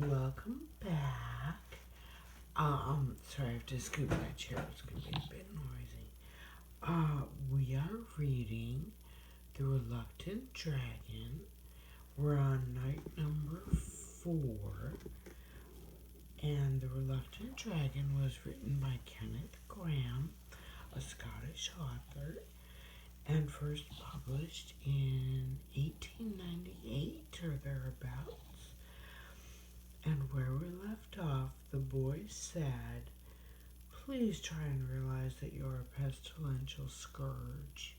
Welcome back. Sorry, I have to scoot my chair. It's gonna be a bit noisy. We are reading The Reluctant Dragon. We're on night number 4, and The Reluctant Dragon was written by Kenneth Grahame, a Scottish author, and first published in 1898 or thereabouts. And where we left off, the boy said, "Please try and realize that you're a pestilential scourge."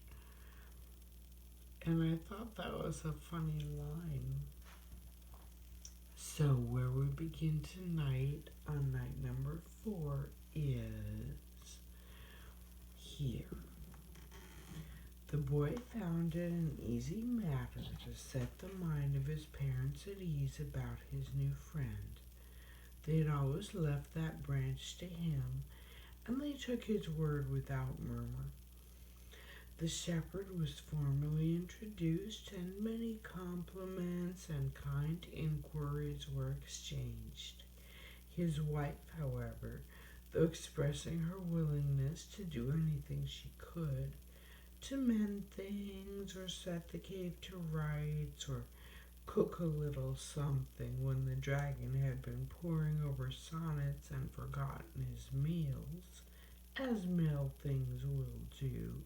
And I thought that was a funny line. So where we begin tonight on night number 4 is here. The boy found it an easy matter to set the mind of his parents at ease about his new friend. They had always left that branch to him, and they took his word without murmur. The shepherd was formally introduced, and many compliments and kind inquiries were exchanged. His wife, however, though expressing her willingness to do anything she could, to mend things or set the cave to rights or cook a little something when the dragon had been poring over sonnets and forgotten his meals, as male things will do,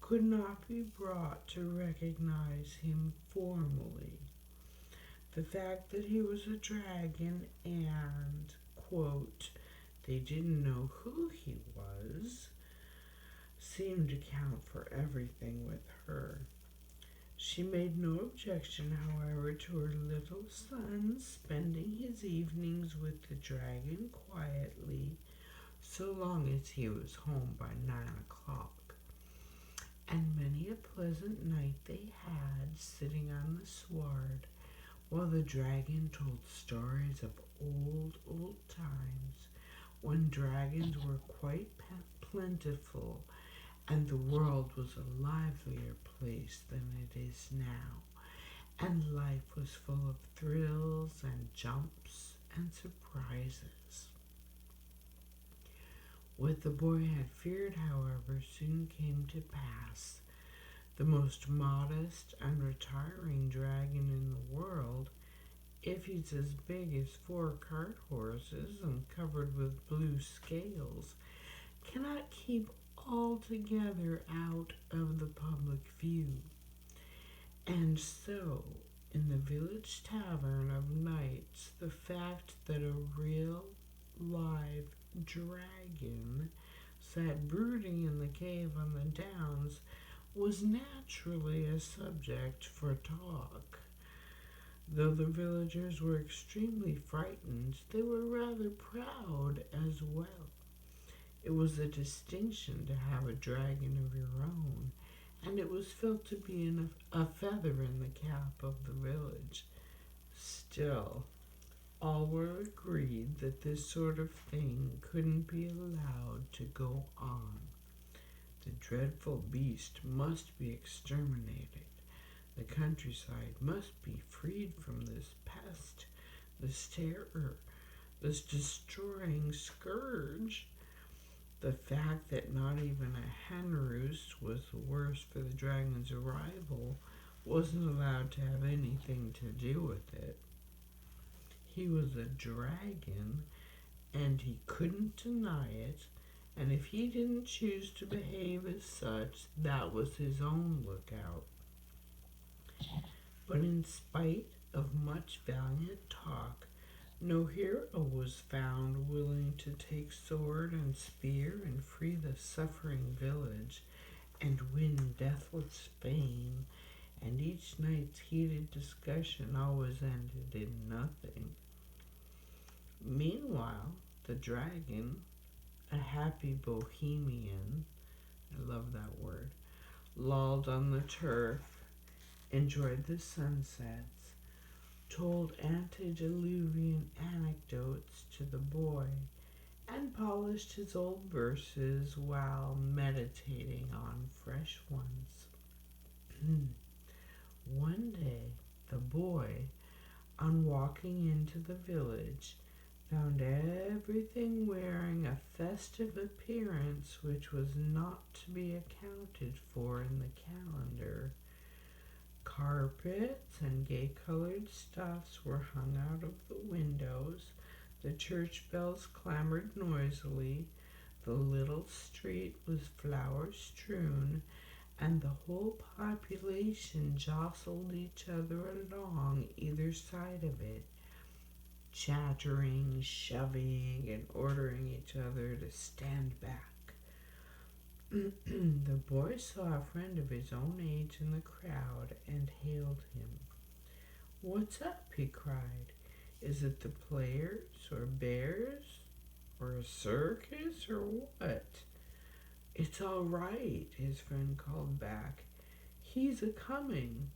could not be brought to recognize him formally. The fact that he was a dragon and, quote, they didn't know who he was, seemed to count for everything with her. She made no objection, however, to her little son spending his evenings with the dragon quietly, so long as he was home by 9 o'clock. And many a pleasant night they had, sitting on the sward, while the dragon told stories of old times, when dragons were quite plentiful, and the world was a livelier place than it is now, and life was full of thrills and jumps and surprises. What the boy had feared, however, soon came to pass. The most modest and retiring dragon in the world, if he's as big as 4 cart horses and covered with blue scales, cannot keep altogether out of the public view. And so, in the village tavern of nights, the fact that a real, live dragon sat brooding in the cave on the downs was naturally a subject for talk. Though the villagers were extremely frightened, they were rather proud as well. It was a distinction to have a dragon of your own, and it was felt to be a feather in the cap of the village. Still, all were agreed that this sort of thing couldn't be allowed to go on. The dreadful beast must be exterminated. The countryside must be freed from this pest, this terror, this destroying scourge. The fact that not even a hen roost was the worse for the dragon's arrival wasn't allowed to have anything to do with it. He was a dragon, and he couldn't deny it, and if he didn't choose to behave as such, that was his own lookout. But in spite of much valiant talk, no hero was found willing to take sword and spear and free the suffering village and win deathless fame, and each night's heated discussion always ended in nothing. Meanwhile, the dragon, a happy bohemian, I love that word, lolled on the turf, enjoyed the sunsets, told antediluvian anecdotes to the boy, and polished his old verses while meditating on fresh ones. One day, the boy, on walking into the village, found everything wearing a festive appearance which was not to be accounted for in the calendar. Carpets and gay-colored stuffs were hung out of the windows, the church bells clamored noisily, the little street was flower-strewn, and the whole population jostled each other along either side of it, chattering, shoving, and ordering each other to stand back. The boy saw a friend of his own age in the crowd and hailed him. "What's up?" he cried. "Is it the players or bears or a circus or what?" "It's all right," his friend called back. "He's a-coming."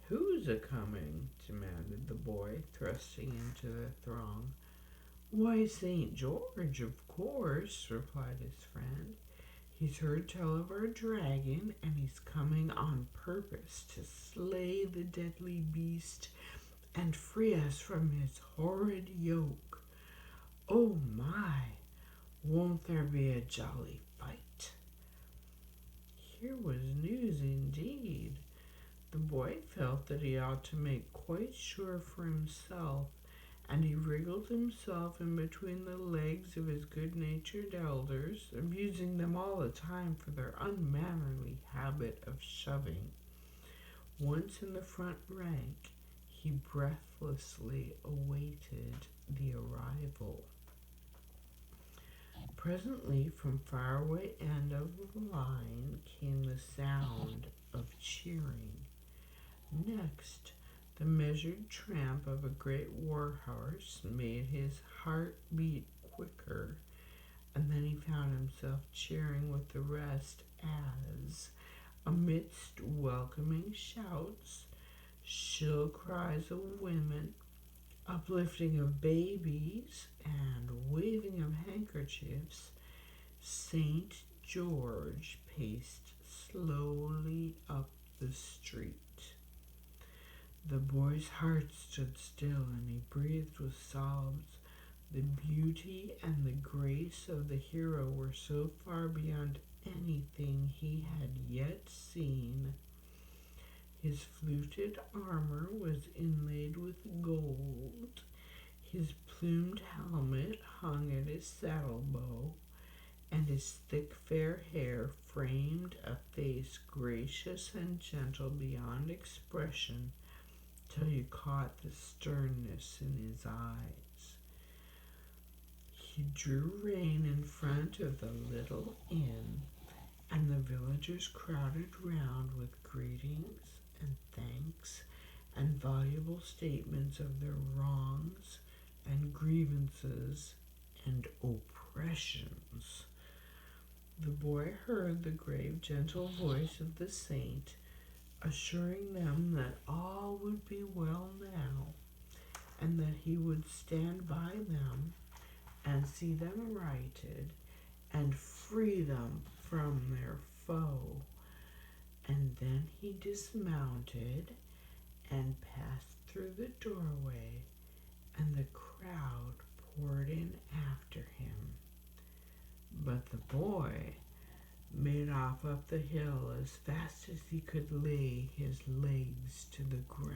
"Who's a-coming?" demanded the boy, thrusting into the throng. "Why, St. George, of course," replied his friend. "He's heard tell of our dragon, and he's coming on purpose to slay the deadly beast and free us from his horrid yoke. Oh my, won't there be a jolly fight?" Here was news indeed. The boy felt that he ought to make quite sure for himself, and he wriggled himself in between the legs of his good-natured elders, abusing them all the time for their unmannerly habit of shoving. Once in the front rank, he breathlessly awaited the arrival. Presently, from faraway end of the line came the sound of cheering. Next, the measured tramp of a great war horse made his heart beat quicker, and then he found himself cheering with the rest as, amidst welcoming shouts, shrill cries of women, uplifting of babies, and waving of handkerchiefs, St. George paced slowly up the street. The boy's heart stood still, and he breathed with sobs. The beauty and the grace of the hero were so far beyond anything he had yet seen. His fluted armor was inlaid with gold. His plumed helmet hung at his saddle bow, and his thick fair hair framed a face gracious and gentle beyond expression, till you caught the sternness in his eyes. He drew rein in front of the little inn, and the villagers crowded round with greetings and thanks and voluble statements of their wrongs and grievances and oppressions. The boy heard the grave, gentle voice of the saint assuring them that all would be well now, and that he would stand by them and see them righted and free them from their foe. And then he dismounted and passed through the doorway, and the crowd poured in after him. But the boy made off up the hill as fast as he could lay his legs to the ground.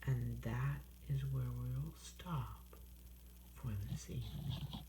And that is where we will stop for this evening.